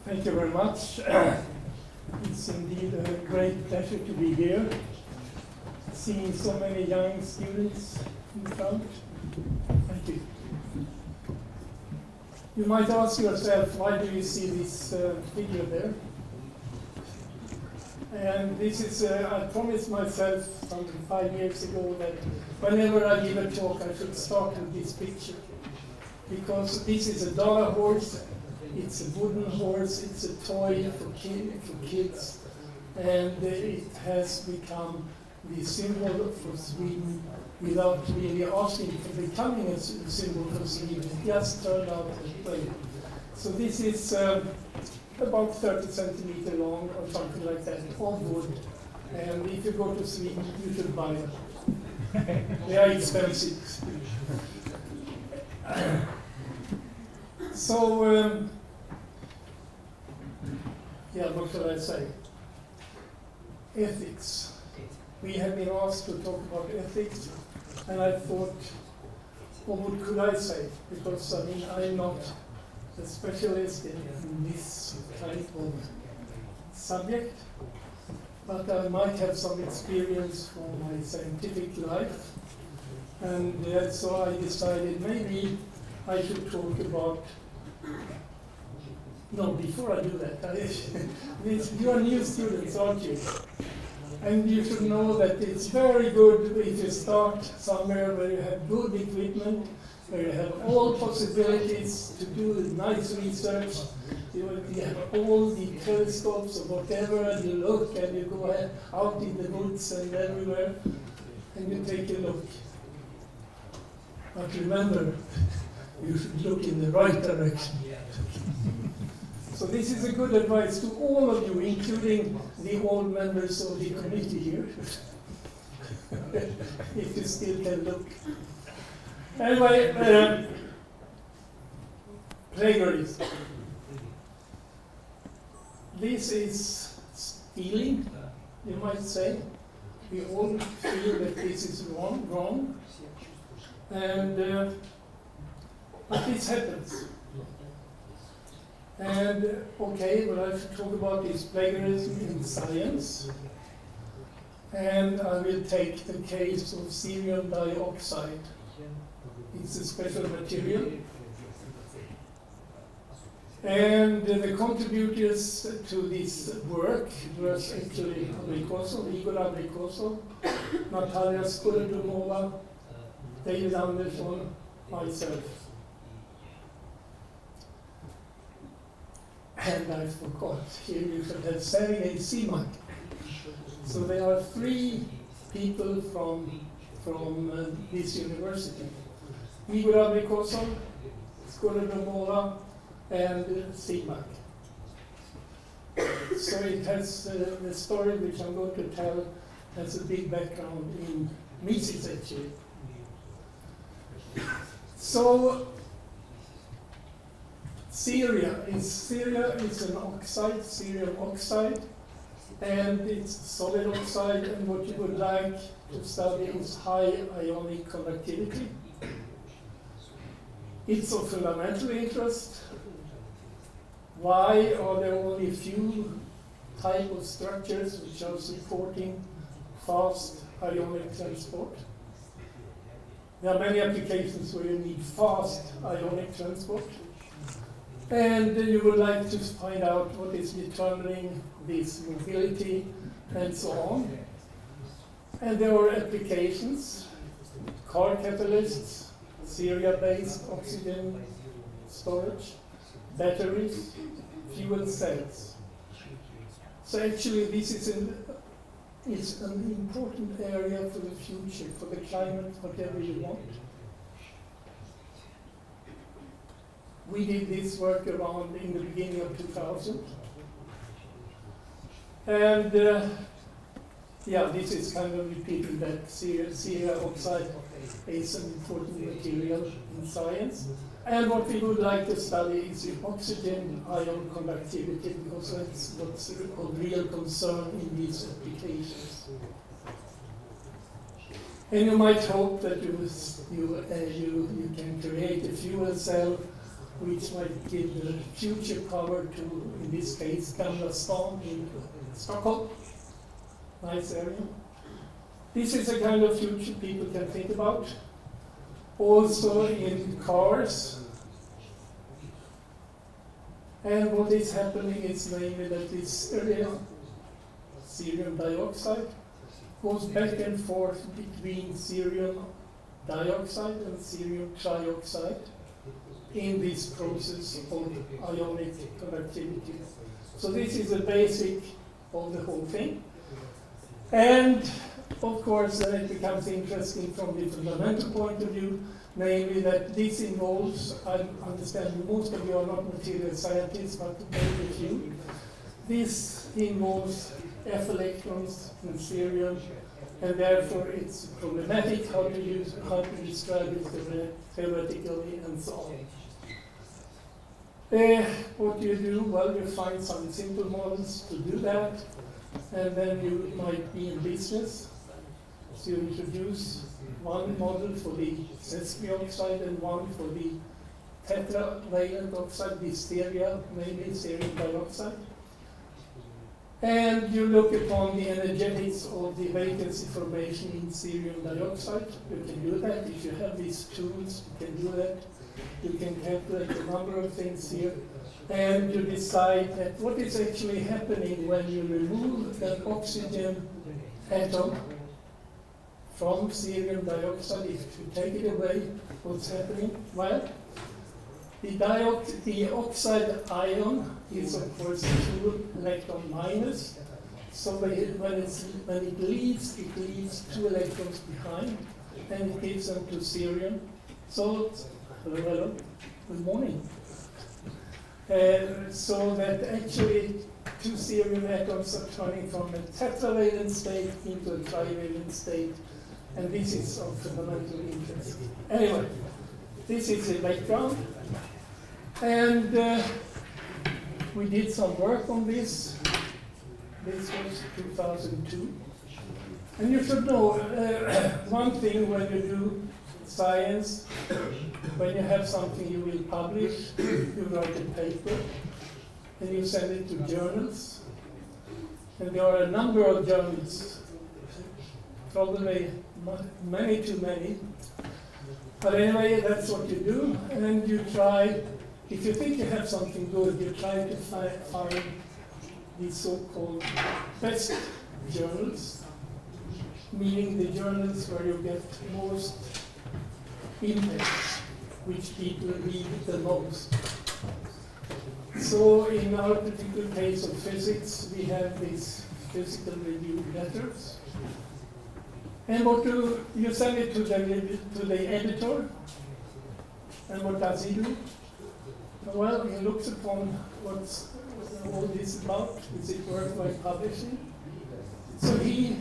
Thank you very much. It's indeed a great pleasure to be here, seeing so many young students in front. Thank you. You might ask yourself, why do you see this figure there? And this is, I promised myself some 5 years ago that whenever I give a talk, I should start with this picture. Because this is a dollar horse, it's a wooden horse, it's a toy for kids, and it has become the symbol for Sweden without really asking for becoming a symbol for Sweden. It just turned out that way. So this is about 30 centimeters long or something like that, of wood. And if you go to Sweden, you should buy them. They are expensive. So, yeah, what shall I say? Ethics. We have been asked to talk about ethics, and I thought, what could I say? Because, I mean, I'm not a specialist in this type of subject, but I might have some experience from my scientific life. And so I decided maybe I should talk about. No, before I do that, you are new students, aren't you? And you should know that it's very good if you start somewhere where you have good equipment, where you have all possibilities to do nice research. You have all the telescopes or whatever, and you look and you go out in the woods and everywhere, and you take a look. But remember, you should look in the right direction. So this is a good advice to all of you, including the old members of the committee here, if you still can look. Anyway, plagiarism. This is stealing, you might say. We all feel that this is wrong. And but this happens. And okay, well, I should talk about this plagiarism in science. And I will take the case of cerium dioxide. It's a special material. And the contributors to this work was actually Igor Abricoso, Natalia Skoledumova, David Andersson, myself. And I forgot, here you should have Sergei Simak. So there are 3 people from this university. Igor Abricoso, Skoledumova, and Simak. So it has the story which I'm going to tell has a big background in Mises actually. So ceria is an oxide, cerium oxide, and it's solid oxide, and what you would like to study is high ionic conductivity. It's of fundamental interest. Why are there only a few type of structures which are supporting fast ionic transport? There are many applications where you need fast ionic transport. And you would like to find out what is determining this mobility and so on. And there are applications, car catalysts, ceria-based oxygen storage, batteries, fuel cells. So actually this is an important area for the future, for the climate, whatever you want. We did this work around in the beginning of 2000. And yeah, this is kind of repeating that ceria oxide is an important material in science. And what we would like to study is the oxygen ion conductivity, because that's what's of real concern in these applications. And you might hope that you can create a fuel cell which might give the future power to, in this case, Gamla Stan in Stockholm. Nice area. This is a kind of future people can think about. Also in cars. And what is happening is mainly that this area, cerium dioxide, goes back and forth between cerium dioxide and cerium trioxide in this process of ionic conductivity. So this is the basic of the whole thing. And of course, it becomes interesting from the fundamental point of view, namely that this involves, I understand most of you are not material scientists, but maybe a few. This involves F electrons in cerium, and therefore it's problematic how to describe it theoretically and so on. What do you do? Well, you find some simple models to do that, and then you might be in business. So you introduce one model for the sesquioxide oxide and one for the tetravalent oxide, the steria, mainly cerium dioxide. And you look upon the energetics of the vacancy formation in cerium dioxide. You can do that. If you have these tools, you can do that. You can calculate a number of things here. And you decide that what is actually happening when you remove an oxygen atom from cerium dioxide. If you take it away, what's happening? Well, the oxide ion is of course 2 electron minus. So when it leaves 2 electrons behind, and it gives them to cerium. So, hello, good morning. So that actually 2 cerium atoms are turning from a tetravalent state into a trivalent state, and this is of fundamental interest. Anyway, this is the background, and we did some work on this. This was 2002. And you should know one thing when you do science, when you have something you will publish, you write a paper, and you send it to journals. And there are a number of journals, probably many too many. But anyway, that's what you do, and you try, if you think you have something good, you try to find these so-called best journals, meaning the journals where you get most impact, which people read the most. So in our particular case of physics, we have these physical review letters. And what do you send it to the editor? And what does he do? Well, he looks upon what's all this about. Is it worthwhile publishing? So he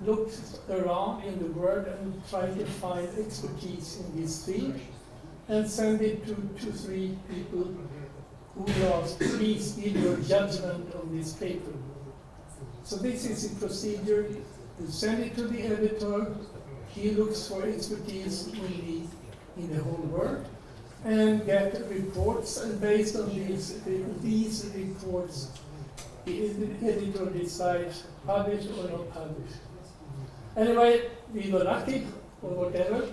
looked around in the world and tried to find expertise in this field and send it to 2-3 people who asked, please give your judgment on this paper. So this is the procedure. You send it to the editor, he looks for expertise in the whole world, and get reports, and based on these reports, the editor decides publish or not publish. Anyway, we were lucky, or whatever.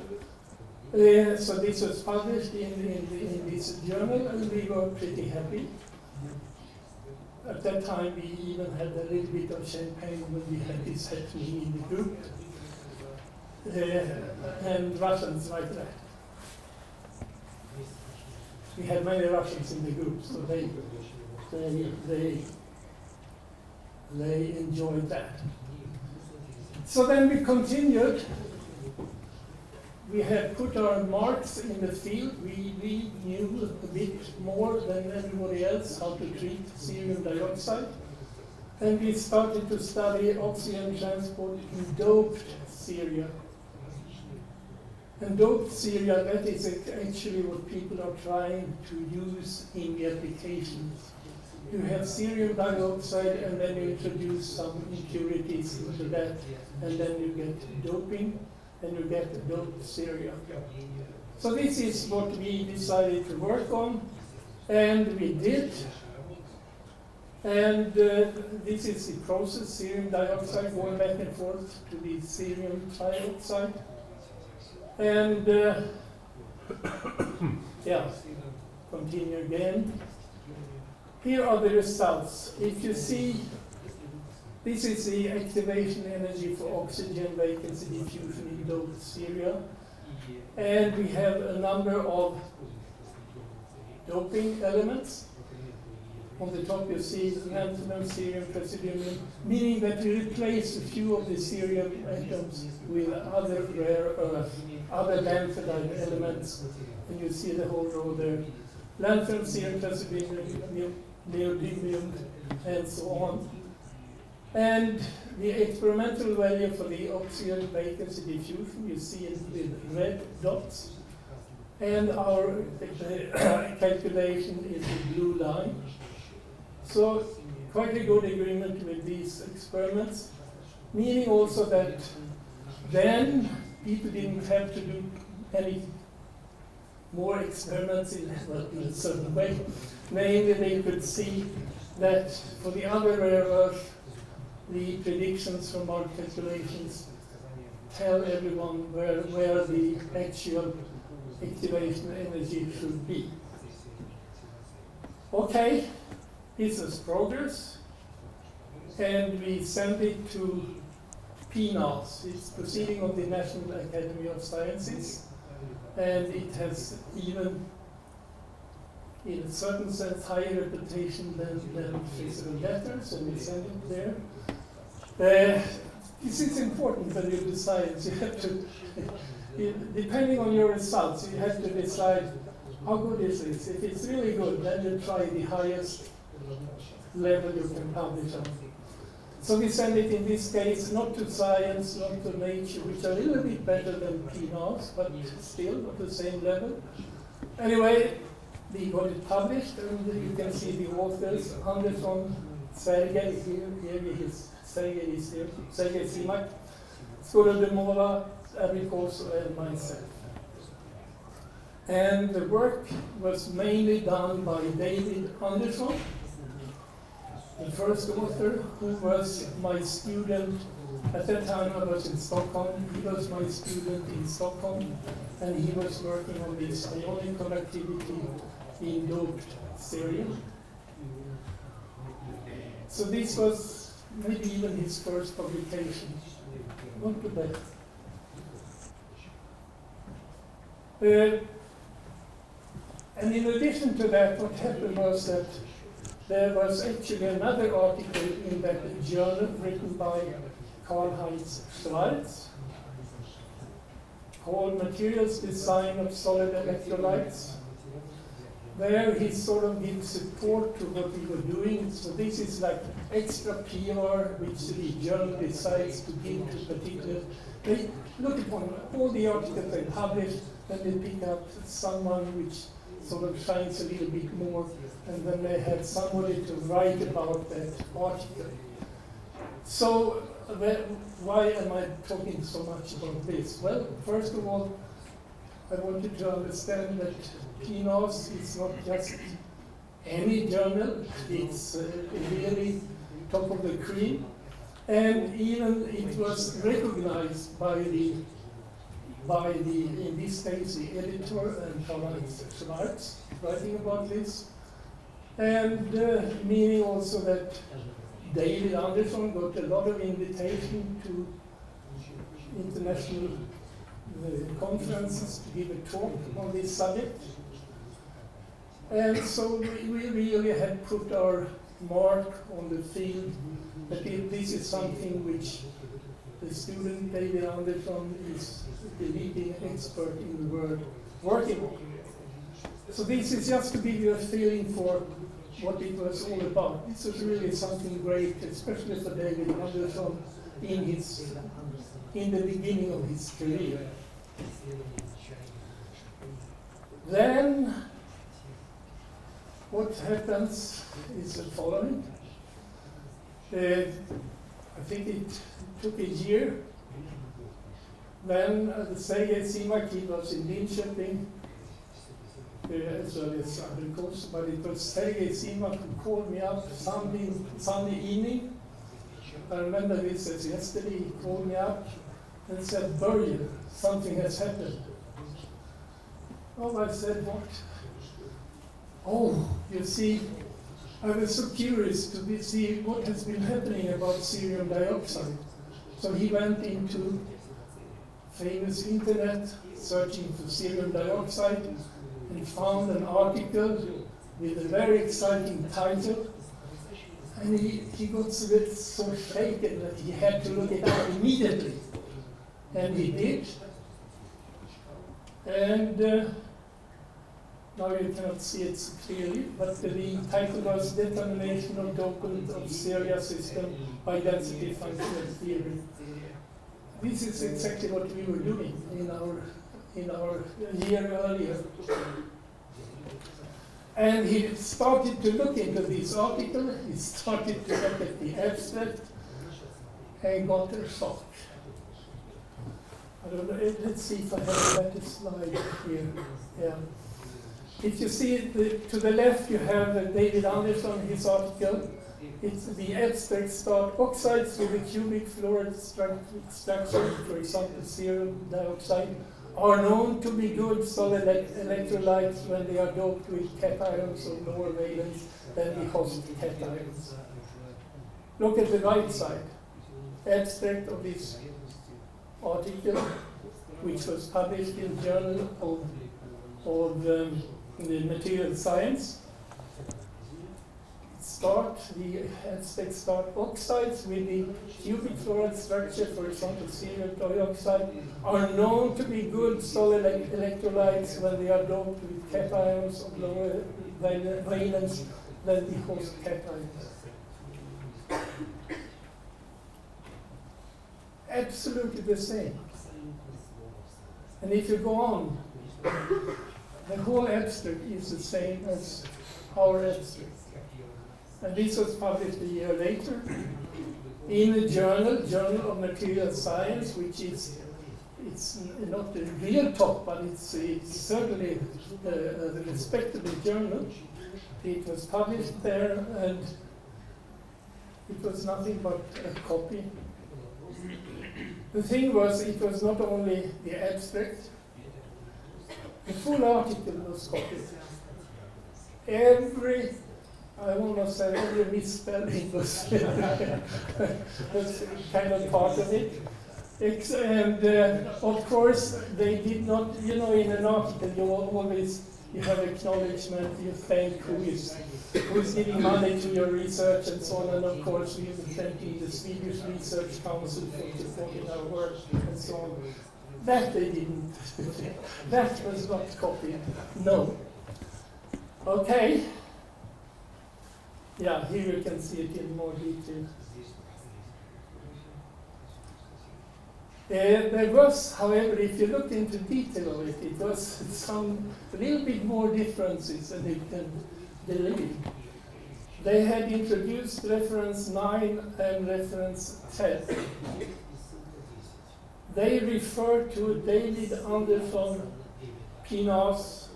So this was published in this journal, and we were pretty happy. At that time, we even had a little bit of champagne when we had this happening in the group. And Russians like that. We had many Russians in the group, so they enjoyed that. So then we continued. We had put our marks in the field. We knew a bit more than everybody else how to treat cerium dioxide. And we started to study oxygen transport in doped ceria. And doped ceria, that is actually what people are trying to use in the applications. You have cerium dioxide, and then you introduce some impurities into that, and then you get doping, and you get doped ceria. So this is what we decided to work on, and we did. And this is the process, cerium dioxide going back and forth to the cerium trioxide. And yeah, continue again. Here are the results. If you see, this is the activation energy for oxygen vacancy diffusion in doped ceria. And we have a number of doping elements. On the top you see lanthanum, cerium, praseodymium, meaning that we replace a few of the cerium atoms with other rare earth, other lanthanide elements, and you see the whole row there. Lanthanum, cerium, praseodymium, neodymium, and so on. And the experimental value for the oxygen vacancy diffusion, you see it with red dots. And our calculation is the blue line. So quite a good agreement with these experiments, meaning also that then people didn't have to do any more experiments in a certain way. Namely, they could see that for the other rare earth, the predictions from our calculations tell everyone where the actual activation energy should be. Okay, this is progress, and we send it to PNAS. It's proceeding of the National Academy of Sciences, and it has even, in a certain sense, higher reputation than physical letters, and we send it there. This is important when you do science. You have to, depending on your results, you have to decide how good is this. If it's really good, then you try the highest level you can publish on. So we send it in this case not to Science, not to Nature, which are a little bit better than PNAS, but still at the same level. Anyway, we got it published, and you can see the authors, Andersson, Sergej Simak, Skorodemova, Abrikoso, and myself. And the work was mainly done by David Andersson, the first author, who was my student. At that time I was in Stockholm. He was my student in Stockholm, and he was working on this ionic conductivity in doped cerium. So this was maybe even his first publication. Not too bad. And in addition to that, what happened was that there was actually another article in that journal written by Karl-Heinz Schwarz called Materials Design of Solid Electrolytes, where he sort of gives support to what we were doing. So this is like extra PR, which the journal decides to give to particular. They look upon all the articles they publish, and they pick up someone which sort of shines a little bit more, and then they had somebody to write about that article. So why am I talking so much about this? Well, first of all, I want you to understand that PNAS is not just any journal, it's really top of the cream, and even it was recognized by the, in this case, the editor and Karl-Heinz Schwarz writing about this, and meaning also that David Andersson got a lot of invitation to international conferences to give a talk on this subject. And so we really had put our mark on the field that this is something which the student David Andersson is the leading expert in the world working on. So this is just to give you a feeling for what it was all about. This was really something great, especially for David Andersson in the beginning of his career. Then, what happens is the following. I think it took a year Then the Sergei Simak, he was in Linköping, as well as other courses, but it was Sergei Simak who called me up Sunday evening. I remember this as yesterday. He called me up and said, "Borje, something has happened." Oh, I said, "What?" "Oh, you see, I was so curious to see what has been happening about cerium dioxide." So he went into famous internet, searching for cerium dioxide, and found an article with a very exciting title. And he got so shaken that he had to look it up immediately. And he did. And now you cannot see it so clearly, but the title was Determination of Dopant of Ceria System by Density Functional Theory. This is exactly what we were doing in our year earlier. And he started to look into this article, he started to look at the abstract, and got a shock. I don't know, let's see if I have a better slide here. Yeah. If you see to the left, you have David Anderson, his article. It's the abstract start oxides with a cubic fluoride structure, for example, cerium dioxide, are known to be good solid electrolytes when they are doped with cations of lower valence than the host cations. Look at the right side. Abstract of this article, which was published in the Journal of the Material Science. The abstract start oxides with the cubic fluoride structure, for example, cerium dioxide, are known to be good solid electrolytes when they are doped with cations of lower valence than the host cations. Absolutely the same. And if you go on, the whole abstract is the same as our abstract. And this was published a year later in the Journal of Material Science, which is, it's not the real top, but it's certainly a respectable journal. It was published there, and it was nothing but a copy. The thing was, it was not only the abstract, the full article was copied. I almost said every misspelling was kind of part of it. And of course, they did not, in an article, you have acknowledgement, you thank who's giving money to your research and so on, and of course, we were thanking the Swedish Research Council for supporting our work and so on. That they didn't. That was not copied. No. Okay. Yeah, here you can see it in more detail. There was, however, if you look into detail of it, it was some little bit more differences than you can believe. They had introduced reference 9 and reference 10. They refer to David Anderson Pina's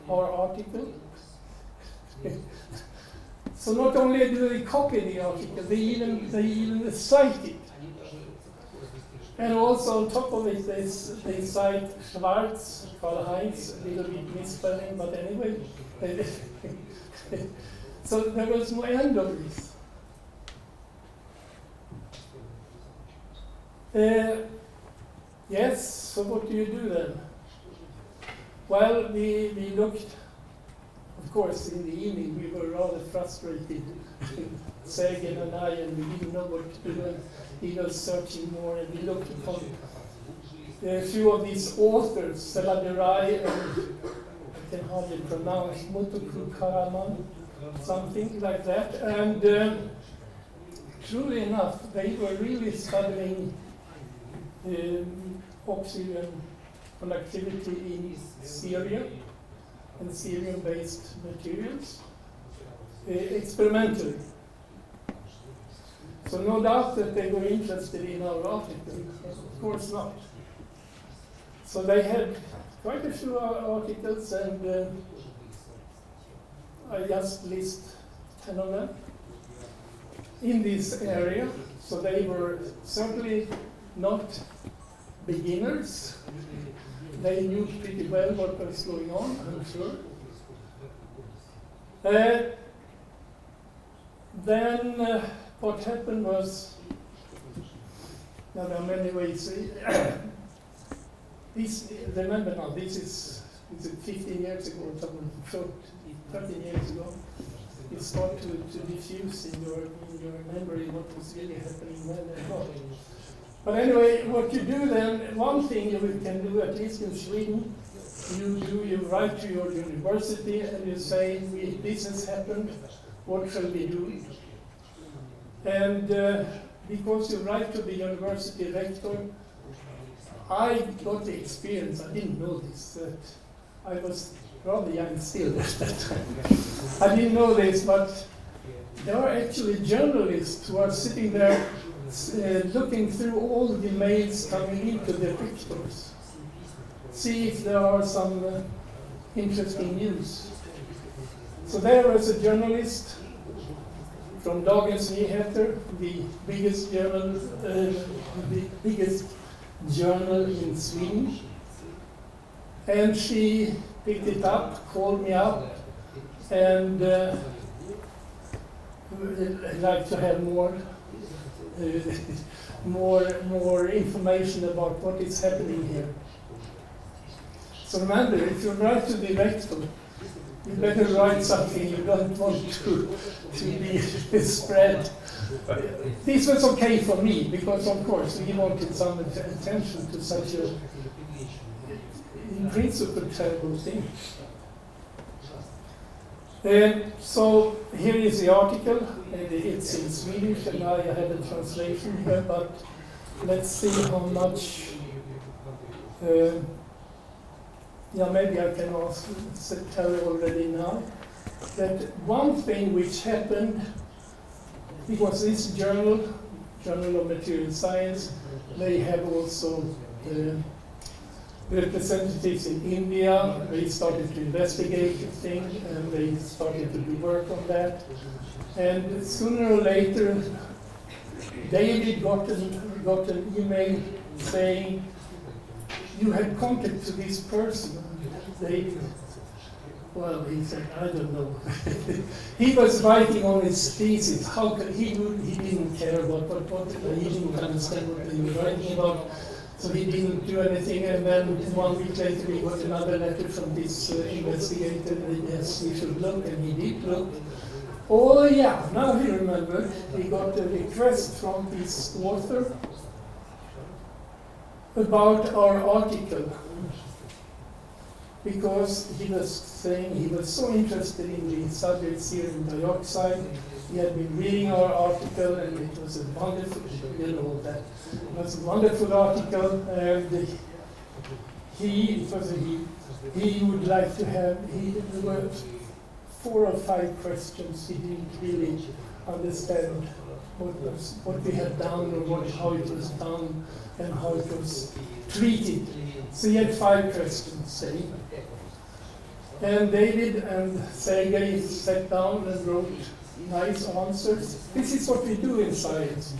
article. So not only do they copy the article, they even cite it. And also on top of it, they cite Schwarz, Karl-Heinz, a little bit misspelling, but anyway. So there was no end of this. Yes, so what do you do then? Well, we looked, of course, in the evening we were rather frustrated, Sergei and I, and we didn't know what to do, and he was searching more, and we looked upon a few of these authors, Seladerai and I can hardly pronounce, Mutokru Karaman, something like that, and truly enough, they were really studying oxygen conductivity in ceria and cerium-based materials experimentally. So no doubt that they were interested in our article, of course not. So they had quite a few articles, and I just list 10 of them in this area. So they were certainly not beginners. They knew pretty well what was going on, I'm sure. Then what happened was, now there are many ways. Remember now, this is 15 years ago, or something, 13 years ago. You start to diffuse in your memory what was really happening then and what. But anyway, what you do then, one thing you can do, at least in Sweden, you write to your university and you say, this has happened, what shall we do? And because you write to the university rector, I got the experience, I didn't know this, that I was rather young still at that time. I didn't know this, but there are actually journalists who are sitting there looking through all the mails coming into the rectors, see if there are some interesting news. So there was a journalist from Dagens Nyheter, the biggest journal in Sweden, and she picked it up, called me up, and I'd like to have more information about what is happening here. So remember, if you write to the rector, you better write something you don't want to be spread. This was okay for me, because of course we wanted some attention to such a, in principle, terrible thing. So here is the article, and it's in Swedish, and I have a translation here, but let's see how much, maybe I can tell you already now, that one thing which happened, because this Journal of Material Science, they have also representatives in India. They started to investigate the thing, and they started to do work on that. And sooner or later, David got an email saying, you had contact to this person. David, well, he said, I don't know. He was writing on his thesis. How could he didn't care about what he didn't understand what they were writing about. So he didn't do anything, and then 1 week later he got another letter from this investigator that yes, he should look, and he did look. Oh yeah, now he remembered. He got a request from this author about our article, because he was saying he was so interested in the subject cerium dioxide. He had been reading our article, and it was a wonderful, it was a wonderful article, and he would like to have, there were 4 or 5 questions he didn't really understand what we had done, or how it was done, and how it was treated. So he had 5 questions, say. And David and Sergei sat down and wrote nice answers. This is what we do in science.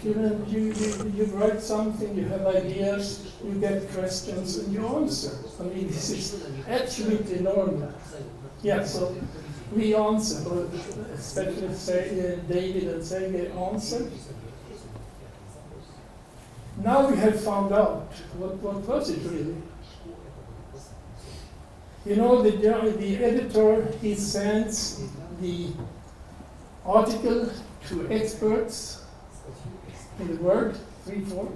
You write something, you have ideas, you get questions, and you answer. I mean, this is absolutely normal. Yeah, so we answer, especially David and Sergei answered. Now we have found out what was it really. You know, the editor, he sends the article to experts in the world, 3, 4,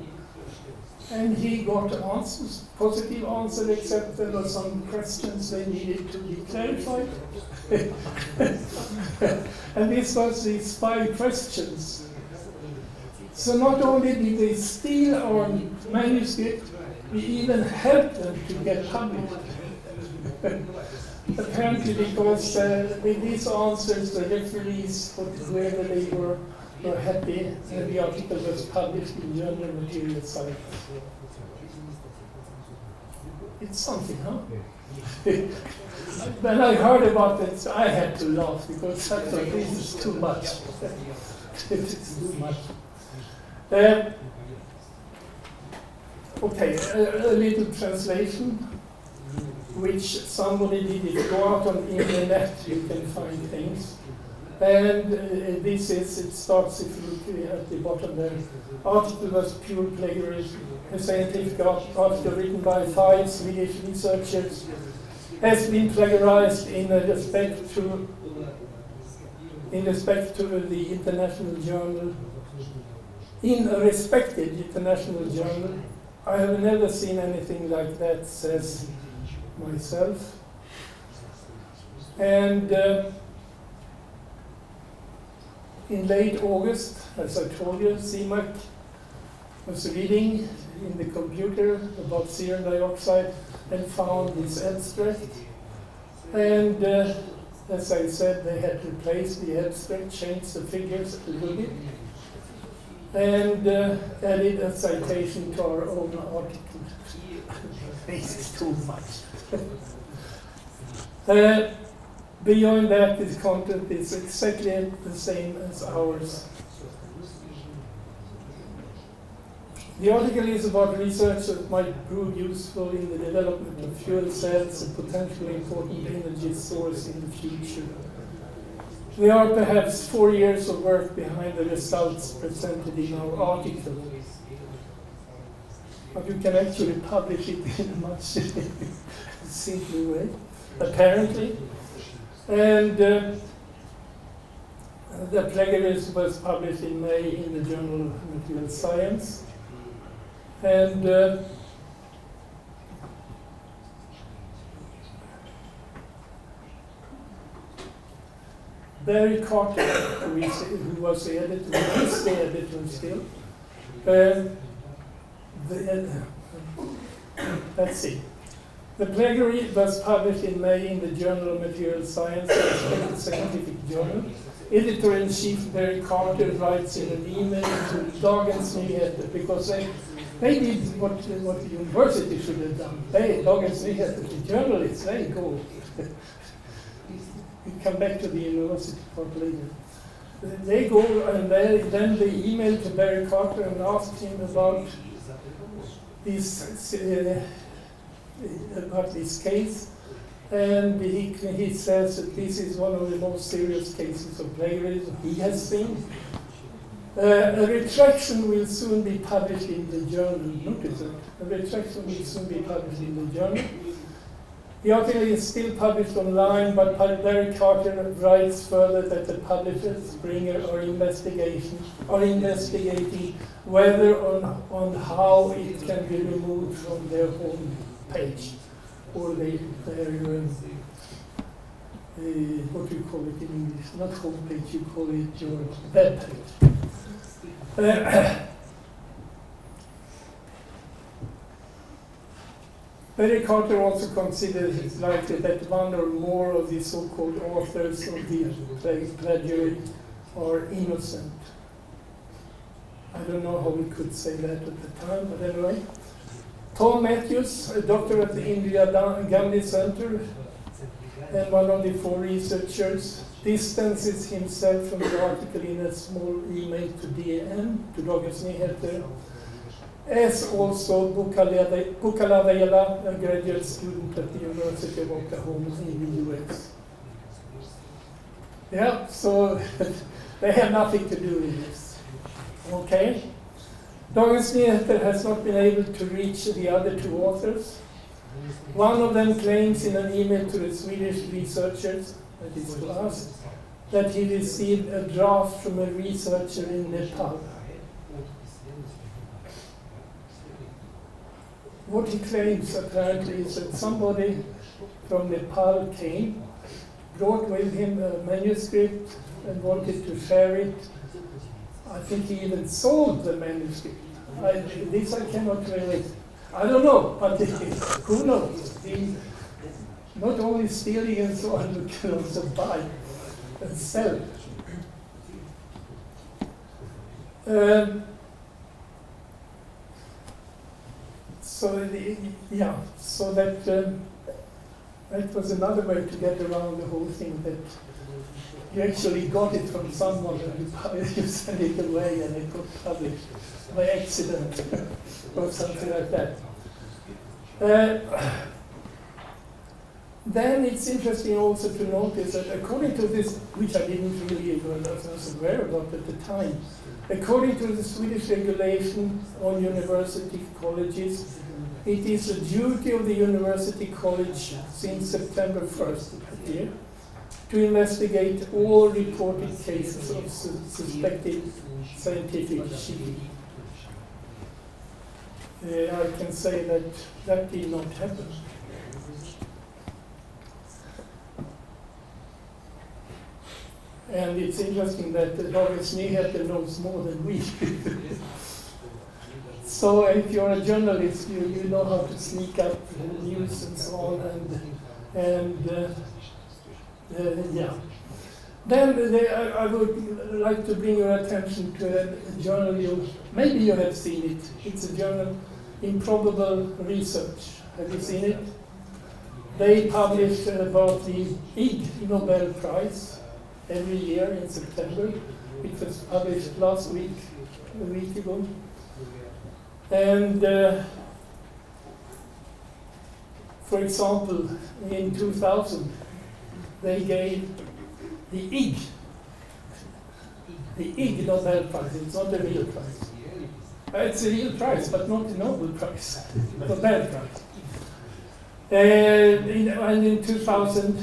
and he got answers, positive answers, except there were some questions they needed to be clarified. And this was these 5 questions. So not only did they steal our manuscript, we even helped them to get published. Apparently because with these answers, the referees, whoever they were happy, and the article was published in Journal of Material Science. It's something, huh? When I heard about it, I had to laugh because I thought this is too much. It's too much. Okay, a little translation, which somebody did. If you go out on the internet, you can find things. And this is, it starts, if you look at the bottom there, article was pure plagiarism. A scientific article written by 5 Swedish researchers has been plagiarized in respect to the international journal, in a respected international journal. I have never seen anything like that, says myself. And in late August, as I told you, CMAC was reading in the computer about cerium dioxide and found this abstract. And as I said, they had replaced the abstract, changed the figures a little bit, and added a citation to our own article. This is too much. Beyond that, this content is exactly the same as ours. The article is about research that might prove useful in the development of fuel cells, a potentially important energy source in the future. There are perhaps 4 years of work behind the results presented in our article. But you can actually publish it in a much simpler way, apparently. And the plagiarism was published in May in the Journal of Material Science. And Barry Carter, who was the editor, is the editor still. Let's see. The plagiary was published in May in the Journal of Material Science, a scientific journal. Editor-in-chief Barry Carter writes in an email to Dagens Nyheter, because they did what the university should have done. Dagens Nyheter, the journalists, they go. We come back to the university part later. They go and then they emailed to Barry Carter and asked him about this case, and he says that this is one of the most serious cases of plagiarism he has seen. A retraction will soon be published in the journal. Notice that. A retraction will soon be published in the journal. The article is still published online, but Barry Carter writes further that the publisher, Springer, are investigating whether on how it can be removed from their home page, or their what do you call it in English? Not home page, you call it your web page. Barry Carter also considers it likely that one or more of the so-called authors of the plagiary are innocent. I don't know how we could say that at the time, but anyway. Tom Matthews, a doctor at the Indira Gandhi Center and one of the 4 researchers, distances himself from the article in a small email to DN, to Dagens Nyheter, as also Bukalavela, a graduate student at the University of Oklahoma in the US. Yeah, so they have nothing to do with this. Okay? Dagens Nyheter has not been able to reach the other 2 authors. One of them claims in an email to the Swedish researchers, that is to us, that he received a draft from a researcher in Nepal. What he claims apparently is that somebody from Nepal came, brought with him a manuscript and wanted to share it. I think he even sold the manuscript. This I cannot really, I don't know, but who knows? Not only stealing and so on, you can also buy and sell. So that was another way to get around the whole thing, that you actually got it from someone and you sent it away and it got published by accident or something like that. Then it's interesting also to notice that according to this, which I didn't really was aware about at the time, according to the Swedish regulation on university colleges, it is the duty of the university college since September 1st that year to investigate all reported cases of suspected scientific cheating. I can say that that did not happen. And it's interesting that Dagens Nyheter knows more than we. So if you're a journalist, you know how to sneak up news and so on, yeah. Then I would like to bring your attention to a journal, maybe you have seen it. It's a journal, Improbable Research. Have you seen it? They published about the Ig Nobel Prize every year in September. It was published last week, a week ago. And for example, in 2000, they gave the Ig Nobel Prize. It's not a real prize. It's a real prize, but not a Nobel Prize, Nobel Prize. And in 2000,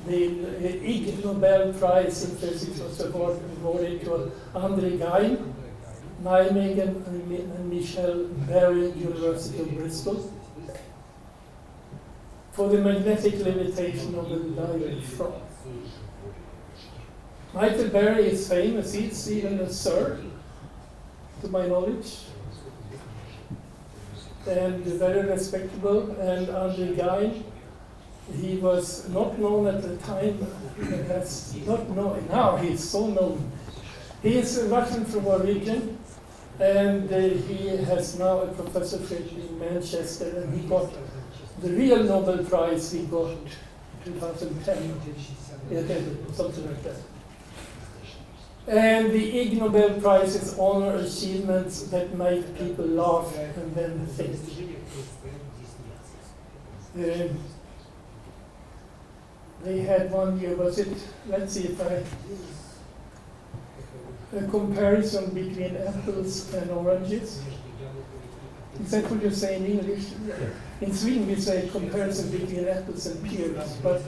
the Ig Nobel Prize in physics was awarded to Andre Geim, Nijmegen and Michel Berry, University of Bristol, for the magnetic levitation of the diamond frog. Michael Berry is famous, he's even a Sir, to my knowledge, and very respectable. And Andre Geim, he was not known at the time, not known, now he's so known. He is a Russian from origin, and he has now a professorship in Manchester, and he got the real Nobel Prize, he got 2010, something like that. And the Ig Nobel Prize is honor achievements that make people laugh and then think. They had one year, was it, let's see if a comparison between apples and oranges. Is that what you say in English? In Sweden we say comparison between apples and pears, but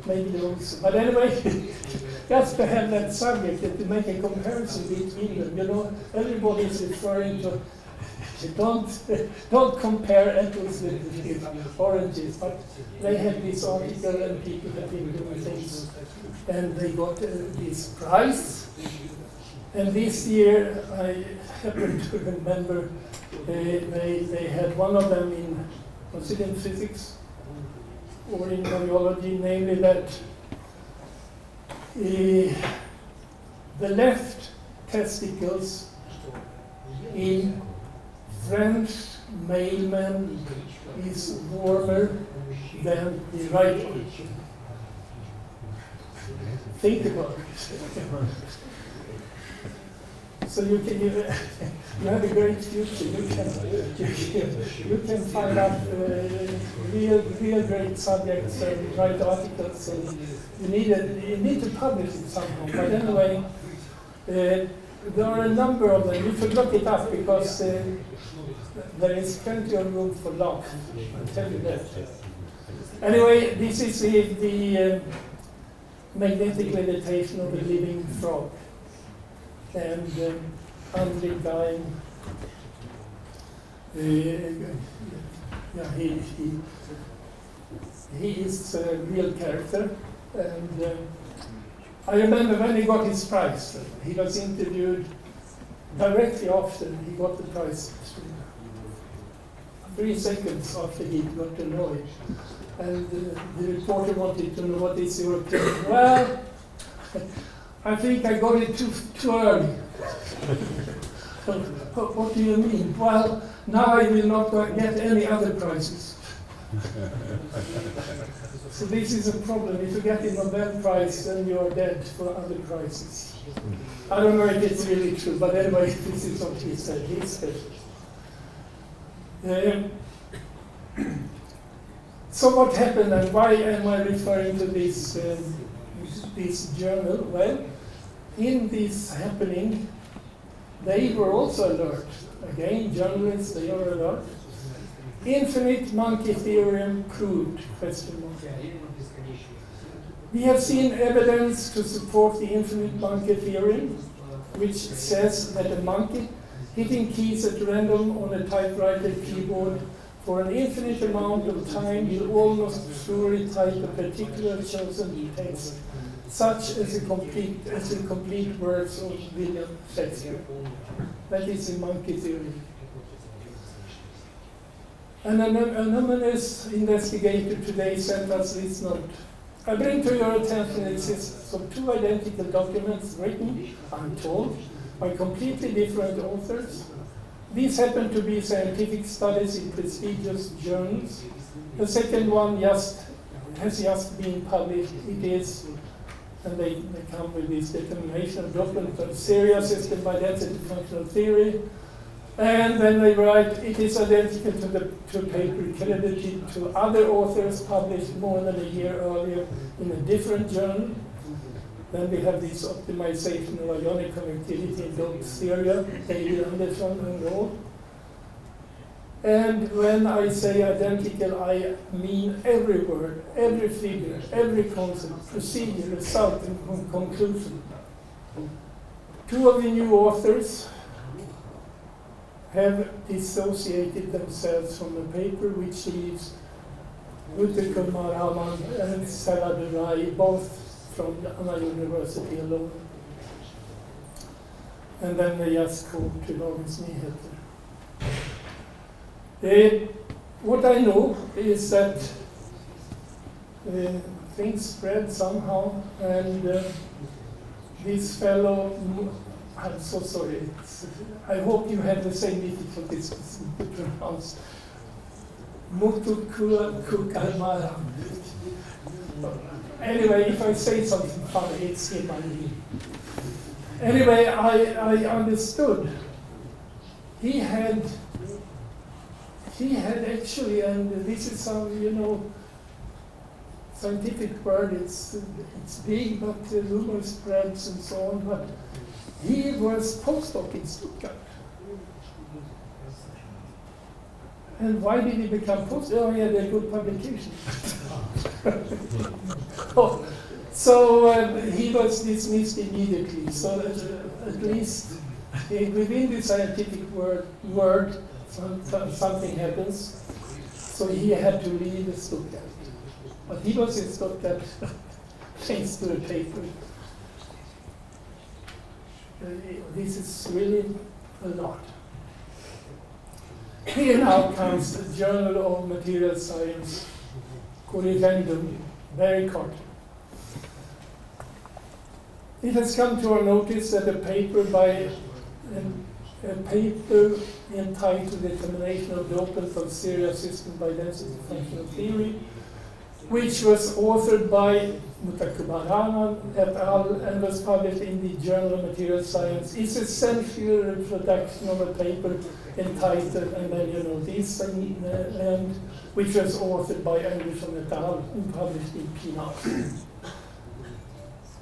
maybe also. But anyway, just to have that subject, to make a comparison between them. You know, everybody is referring to, don't compare apples with oranges, but they had this article and people have been doing things, and they got this prize. And this year, I happen to remember, they had one of them in, was it in physics or in biology, namely that the left testicles in French male men is warmer than the right one. Think about it. So you have a great future. You can find out real great subjects and write articles. And you need to publish it somehow. But anyway, there are a number of them. You should look it up because there is plenty of room for laugh. I'll tell you that. Anyway, this is the magnetic levitation of a living frog. And Andre Geim, he is a real character. And I remember when he got his prize, he was interviewed directly after he got the prize. 3 seconds after he got to know it. And the reporter wanted to know, what is your opinion? Well, I think I got it too early. What do you mean? Well, now I will not get any other prizes. So this is a problem. If you get the Nobel Prize, then you are dead for other prizes. I don't know if it's really true, but anyway, this is what he said. He's special. So what happened, and why am I referring to this journal? Well, in this happening, they were also alert. Again, journalists, they are alert. Infinite monkey theorem proved, question mark. We have seen evidence to support the infinite monkey theorem, which says that a monkey hitting keys at random on a typewriter keyboard for an infinite amount of time will almost surely type a particular chosen text, such as the complete works of William Shakespeare. That is the monkey theory. An anonymous investigator today sent us this note. I bring to your attention the existence of two identical documents written, I'm told, by completely different authors. These happen to be scientific studies in prestigious journals. The second one has just been published. It is, and they come with this determination of document of cerial system by density functional theory. And then they write, it is identical to a paper credited to other authors published more than a year earlier in a different journal. Then we have this optimization of ionic conductivity in dot cerial, David Anderson and all. And when I say identical, I mean every word, every figure, every concept, procedure, result, and conclusion. Two of the new authors have dissociated themselves from the paper, which leaves Uttakumar Raman and Saladurai both from the Anna University alone. And then they just go to Dagens Nyheter. What I know is that things spread somehow, and this fellow, I'm so sorry, I hope you have the same difficulties to pronounce. Mutukukarmaram. Anyway, if I say something funny, it's him I mean. Anyway, I understood. He had actually, and this is some, scientific word, it's big, but the rumor spreads and so on, but he was postdoc in Stuttgart. And why did he become postdoc? Oh, he had a good publication. So he was dismissed immediately. So at least within the scientific world, something happens. So he had to leave Stuttgart. But he was in Stuttgart thanks to the paper. This is really a lot. Here now comes the Journal of Material Science, Corrivendum, very short. It has come to our notice that a paper entitled Determination of Dopant of Cerial System by Density Functional Theory, which was authored by Mutakubaraman et al. And was published in the Journal of Material Science, is essentially a reproduction of a paper entitled, and then this, and which was authored by Anderson et al. And published in PNAS.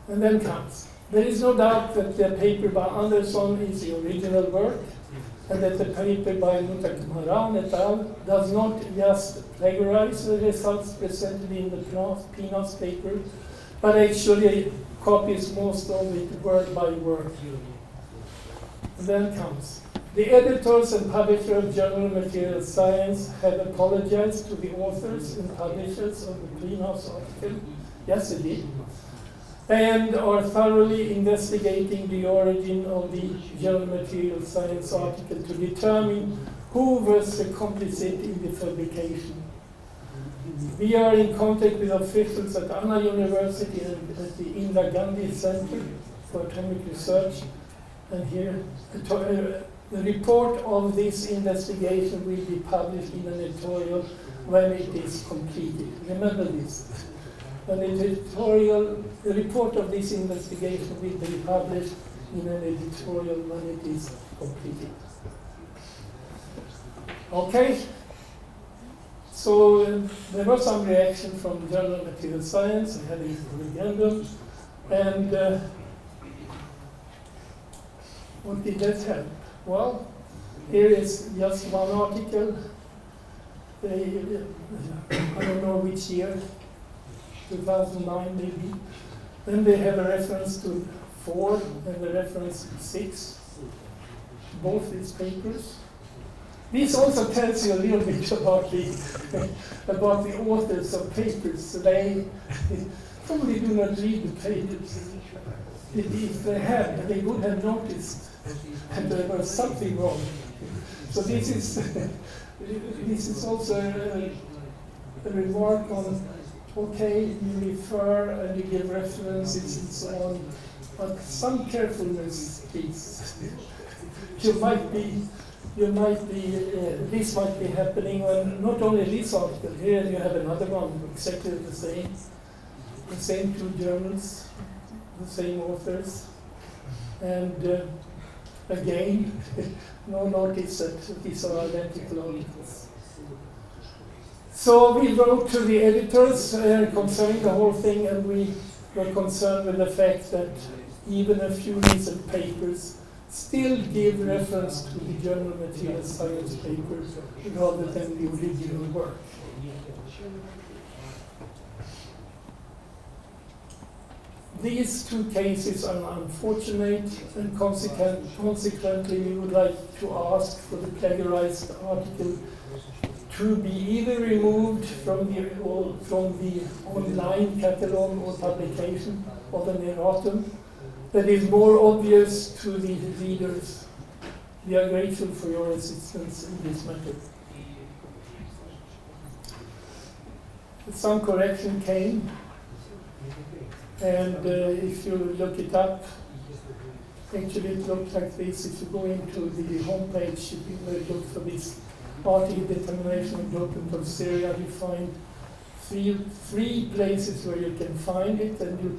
And then comes. There is no doubt that the paper by Anderson is the original work, and that the paper by Mutakubaraman et al. Does not just plagiarize the results presented in the PNAS paper, but actually copies most of it word by word. And then comes. The editors and publisher of Journal of Material Science have apologized to the authors and publishers of the PNAS article. Yes, they did. And are thoroughly investigating the origin of the Journal Material Science article to determine who was the complicit in the publication. We are in contact with officials at Anna University and at the Indira Gandhi Center for Atomic Research, and here The report of this investigation will be published in an editorial when it is completed. Remember this. The report of this investigation will be published in an editorial when it is completed. Okay? So there was some reaction from the Journal of Material Science. I had a referendum. And what did that help? Well, here is just one article. I don't know which year, 2009 maybe. Then they have a reference to 4 and a reference to 6, both these papers. This also tells you a little bit about the authors of papers. So they probably do not read the papers. If they had, they would have noticed that there was something wrong. So this is also a remark on, okay, you refer and you give references and so on, but some carefulness, please. This might be happening on not only this article. Here you have another one, exactly the same 2 journals, the same authors, and again, no notice that these are identical articles. So we wrote to the editors concerning the whole thing, and we were concerned with the fact that even a few recent papers still give reference to the Journal of Material Science papers rather than the original work. These 2 cases are unfortunate, and consequently we would like to ask for the plagiarized article to be either removed from the online catalog or publication of an erratum that is more obvious to the readers. We are grateful for your assistance in this matter. Some correction came, and if you look it up, actually it looks like this. If you go into the homepage, you will look for this article determination of dopant of ceria. You find three places where you can find it, and you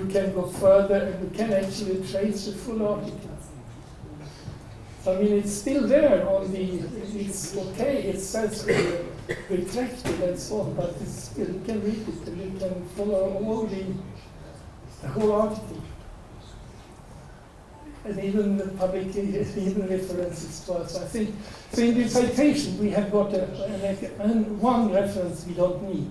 can go further, and you can actually trace the full article. So, I mean, it's still there on it's okay, it says retracted and so on, but it's still, you can read it, and you can follow all the whole article. And even the even references to us. I think, so in the citation we have got one reference we don't need.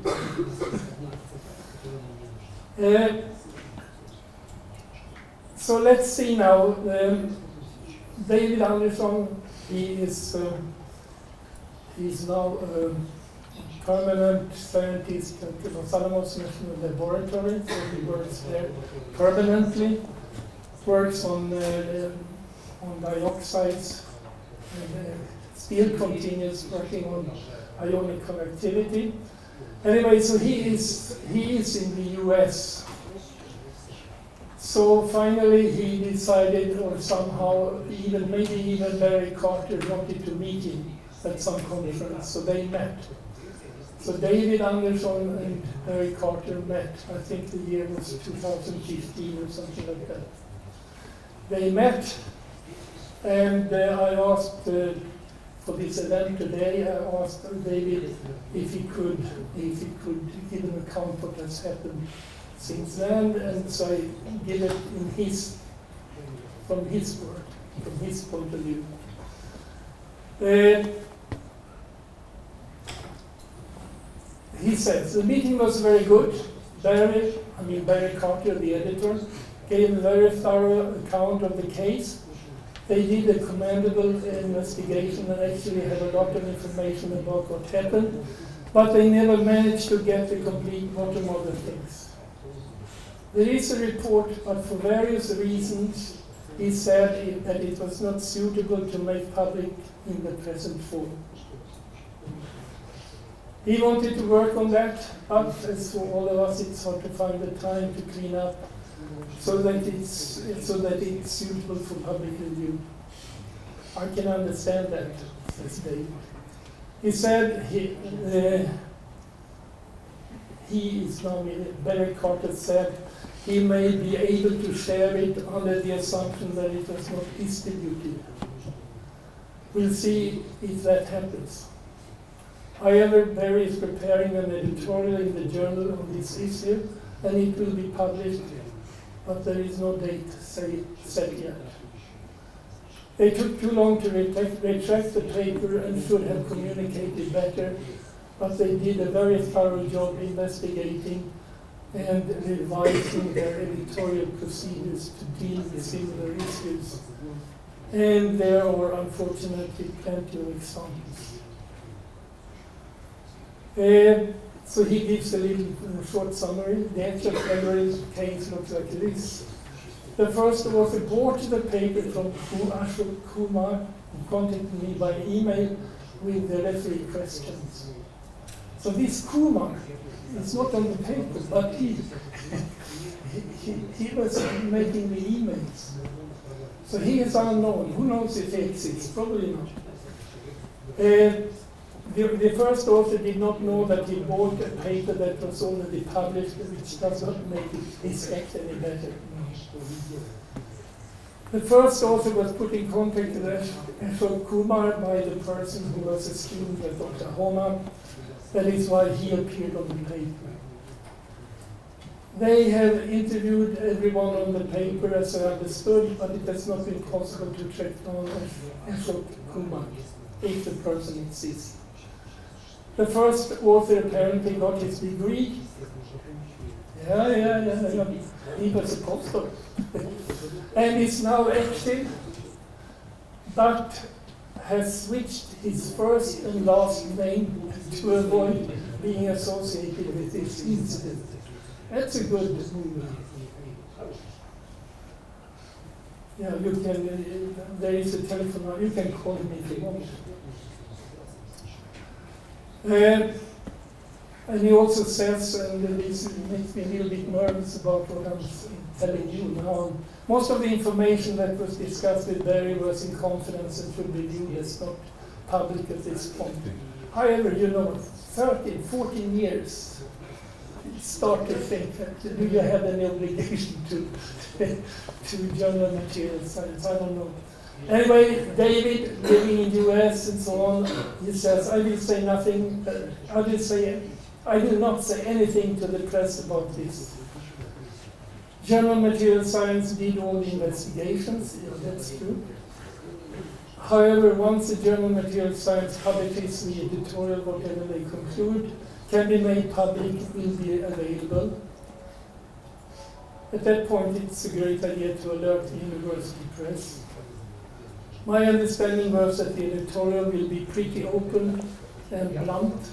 So let's see now. David Anderson, he's now a permanent scientist at Los Alamos National Laboratory, so he works there permanently. Works on dioxides, and still continues working on ionic conductivity. Anyway, so he is in the US. So finally he decided, or somehow maybe even Barry Carter wanted to meet him at some conference, so they met. So David Anderson and Barry Carter met. I think the year was 2015 or something like that. They met, and I asked for this event today. I asked David if he could give an account of what has happened since then, and so I give it from his word, from his point of view. He says the meeting was very good. Barry Carter, the editor, gave a very thorough account of the case. They did a commendable investigation and actually have a lot of information about what happened, but they never managed to get the complete bottom of the things. There is a report, but for various reasons, he said that it was not suitable to make public in the present form. He wanted to work on that, but as for all of us, it's hard to find the time to clean up so that it's suitable for public review. I can understand that, says David. He said he is now, Barry Carter said, he may be able to share it under the assumption that it was not distributed. We'll see if that happens. However, Barry is preparing an editorial in the journal on this issue, and it will be published, but there is no date set yet. They took too long to retract the paper and should have communicated better, but they did a very thorough job investigating and revising their editorial procedures to deal with similar issues. And there are unfortunately plenty of examples. So he gives a little short summary. The actual algorithm case looks like this. The first author brought the paper from Ashok Kumar, who contacted me by email with the referee questions. So this Kumar is not on the paper, but he was making the emails. So he is unknown. Who knows if he exists? Probably not. The first author did not know that he bought a paper that was already published, which does not make his act any better. The first author was put in contact with Ashok Kumar by the person who was a student at Oklahoma. That is why he appeared on the paper. They have interviewed everyone on the paper, as I understood, but it has not been possible to track down Ashok Kumar, if the person exists. The first author apparently got his degree. Yeah. He was a postdoc. And is now active, but has switched his first and last name to avoid being associated with this incident. That's a good move. Yeah, you can, there is a telephone number, you can call me if you want. And he also says, and this makes me a little bit nervous about what I'm telling you now. Most of the information that was discussed with Barry was in confidence and should be viewed as not public at this point. However, 13, 14 years, start to think, do you have any obligation to journal material science? I don't know. Anyway, David, living in the US and so on, he says, I will not say anything to the press about this. Journal Material Science did all the investigations, that's true. However, once the Journal Material Science publishes the editorial, whatever they conclude, can be made public, will be available. At that point, it's a great idea to alert the university press. My understanding was that the editorial will be pretty open and blunt.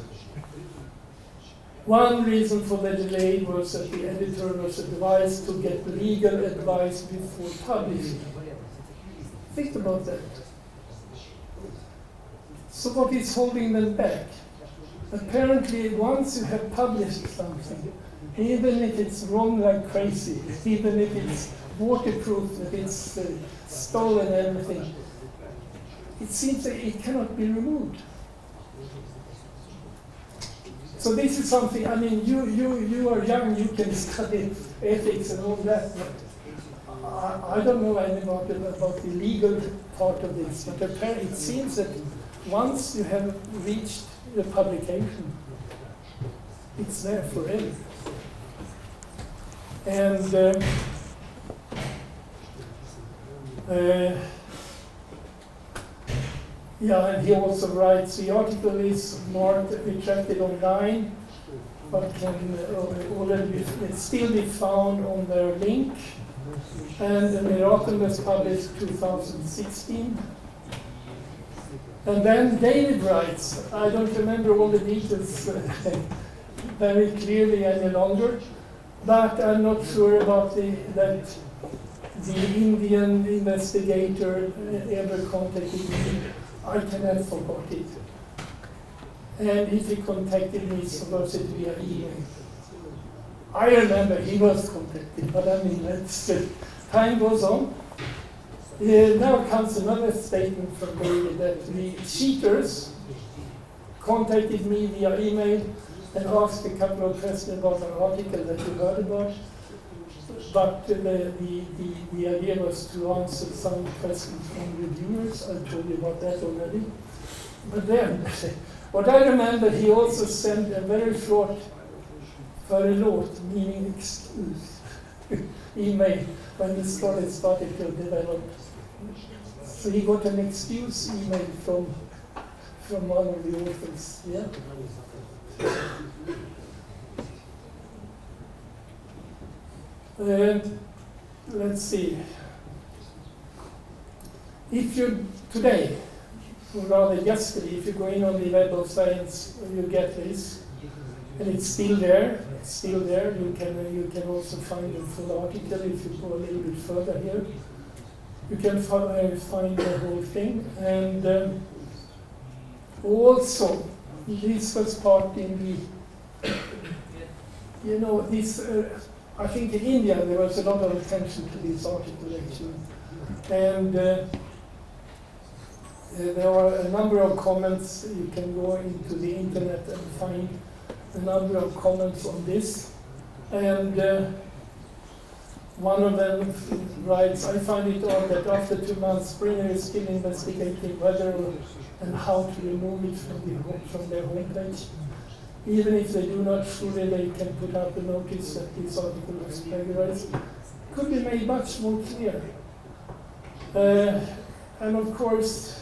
One reason for the delay was that the editor was advised to get legal advice before publishing. Think about that. So what is holding them back? Apparently, once you have published something, even if it's wrong like crazy, even if it's waterproof, if it's stolen and everything, it seems that it cannot be removed. So this is something, I mean, you are young, you can study ethics and all that, but I don't know anything about the legal part of this, but apparently it seems that once you have reached the publication, it's there forever. And and he also writes, the article is marked retracted online, but can still be found on their link. And the article was published 2016. And then David writes, I don't remember all the details very clearly any longer, but I'm not sure about that the Indian investigator ever contacted me. I can have forgot it. And if he contacted me, so was it via email. I remember he was contacted, but I mean, time goes on. Now comes another statement from Borье that the cheaters contacted me via email and asked a couple of questions about an article that you heard about. But the idea was to answer some questions from reviewers. I told you about that already. But then, what I remember, he also sent a very short förlåt, meaning excuse, email when the story started to develop. So he got an excuse email from one of the authors. Yeah. Let's see. If you today, or rather yesterday, if you go in on the Web of Science, you get this, and it's still there. It's still there. You can also find the full article if you go a little bit further here. You can find the whole thing, and also this was part in the, this. I think in India there was a lot of attention to this article actually, and there are a number of comments. You can go into the internet and find a number of comments on this, and one of them writes, "I find it odd that after 2 months Springer is still investigating whether and how to remove it from their homepage. Even if they do not, surely they can put up a notice that this article was plagiarized. Could be made much more clear." And of course,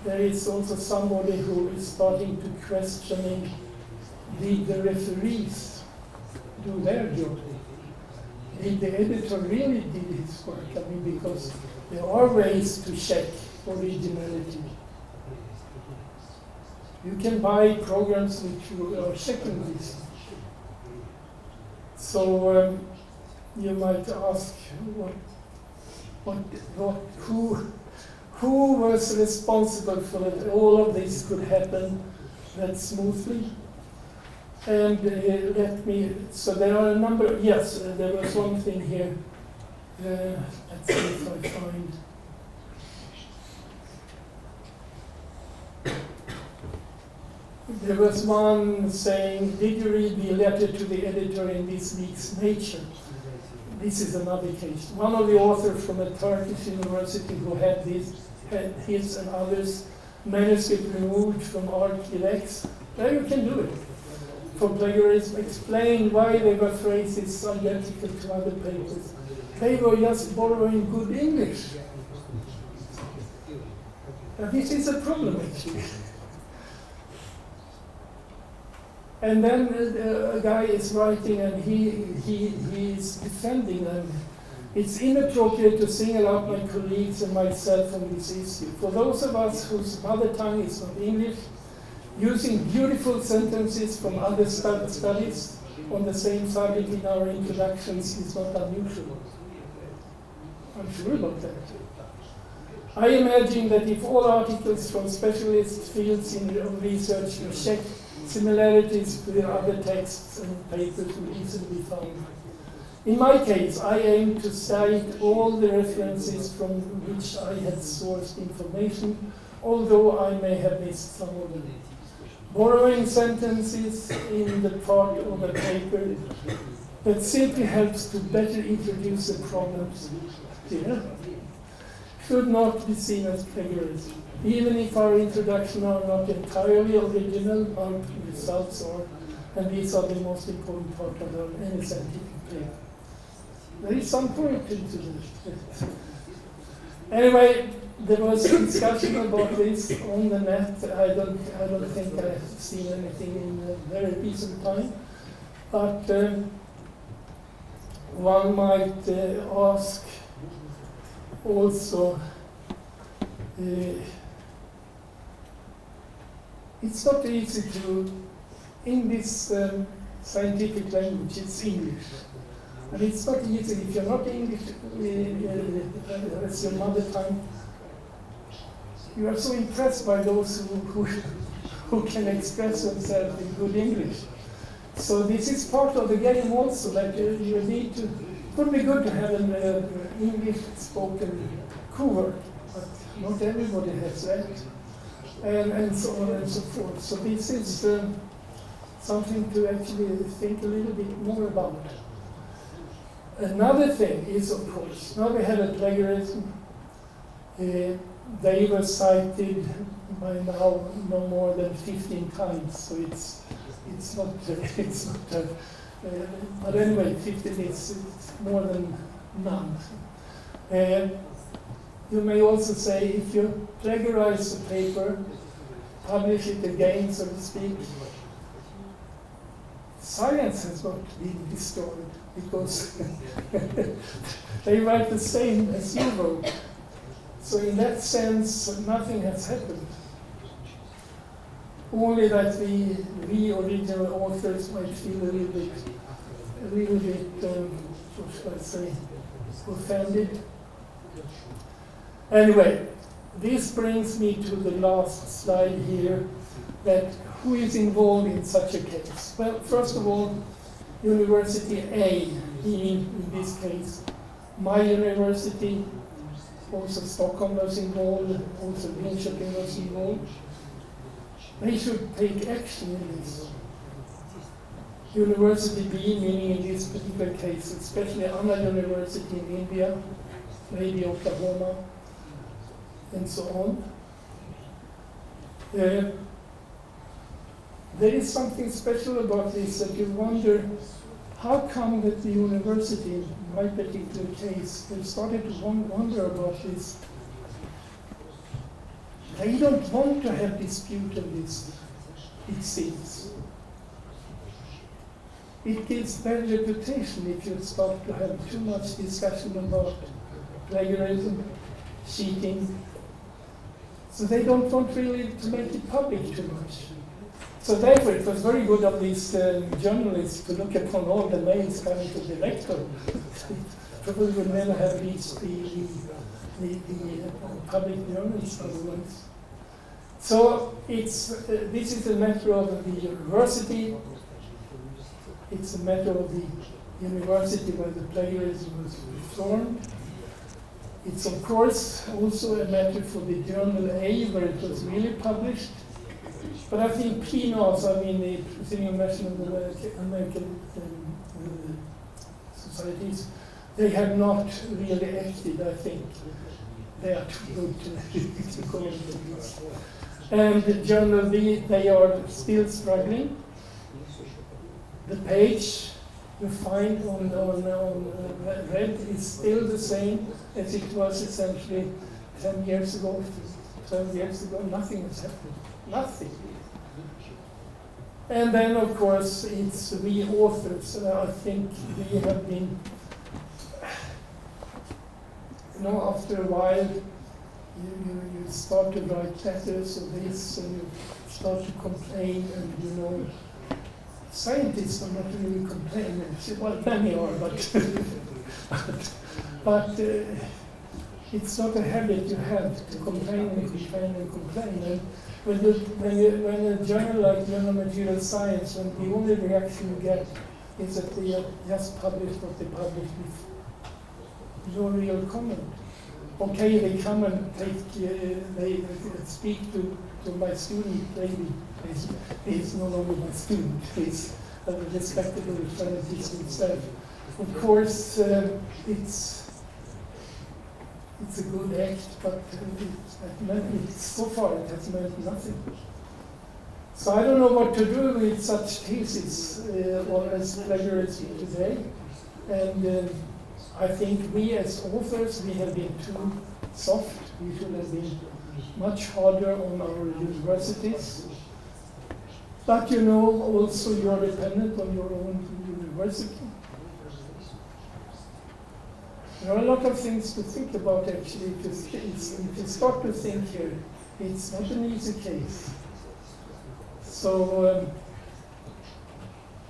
there is also somebody who is starting to questioning did the referees do their job? Did the editor really did his work? I mean, because there are ways to check originality. You can buy programs which you are checking this. So you might ask, who was responsible for that all of this could happen that smoothly? And so there are a number, yes, there was one thing here. Let's see if I find. There was one saying, "Did you read the letter to the editor in this week's Nature?" This is another case. One of the authors from a Turkish university who had his and others' manuscript removed from ArchivX. There you can do it. For plagiarism, explain why they were phrases identical to other papers. They were just borrowing good English. Now, this is a problem, actually. And then a guy is writing and he is defending them. "It's inappropriate to single out my colleagues and myself on this issue. For those of us whose mother tongue is not English, using beautiful sentences from other studies on the same subject in our introductions is not unusual." I'm sure about that. "I imagine that if all articles from specialist fields in research were checked, similarities with other texts and papers will easily be found. In my case, I aim to cite all the references from which I had sourced information, although I may have missed some of them. Borrowing sentences in the part of the paper that simply helps to better introduce the problems here should not be seen as plagiarism. Even if our introduction are not entirely original, our results are, and these are the most important part of any scientific paper." There is some point into this. Anyway, there was a discussion about this on the net. I don't think I've seen anything in a very recent time, but one might ask also. It's not easy to, in this scientific language, it's English. And it's not easy if you're not English as your mother tongue. You are so impressed by those who can express themselves in good English. So this is part of the game also, that you need to would be good to have an English-spoken cover, but not everybody has that, and so on and so forth. So this is something to actually think a little bit more about. Another thing is, of course, now we have a plagiarism. They were cited by now no more than 15 times, so it's not but anyway, 15 is more than none. You may also say, if you plagiarize a paper, publish it again, so to speak, science has not been destroyed, because they write the same as you wrote. So in that sense, nothing has happened. Only that we original authors might feel a little bit, what should I say, offended. Anyway, this brings me to the last slide here, that who is involved in such a case? Well, first of all, University A, in this case, my university, also Stockholm was involved, also Linköping was involved. They should take action in this. University B, meaning in this particular case, especially Anna University in India, maybe Oklahoma, and so on. There is something special about this, that you wonder, how come that the university, in my particular case, have started to wonder about this? They don't want to have dispute on this, it seems. It gives bad reputation if you start to have too much discussion about plagiarism, cheating. So they don't want really to make it public too much. So therefore, it was very good of these journalists to look upon all the mails coming to the rector. Probably would never have reached the public journals otherwise. So this is a matter of the university. It's a matter of the university where the plagiarism was performed. It's of course also a matter for the journal A, where it was really published. But I think PNAS, the Brazilian National American Societies, they have not really acted, I think. They are too good to go into this. And the Journal B, they are still struggling. The page you find on Red is still the same as it was essentially 10 years ago, 12 years ago. Nothing has happened. Nothing. And then, of course, it's we authors. I think we have been, after a while, you start to write letters of this, and you start to complain, and scientists are not really complaining. Well, many are, but it's not a habit you have to complain and complain and complain. And when a journal like Journal Material Science, when the only reaction you get is that they have just published what they published with no real comment. Okay, they come and they speak to my student, maybe. He's no longer my student, he's a respectable scientist himself. Of course, it's a good act, but so far it has meant nothing. So I don't know what to do with such cases or as plagiarism today. And I think we as authors, we have been too soft. We should have been much harder on our universities. But also you're dependent on your own university. There are a lot of things to think about actually. If you start to think here, it's not an easy case. So,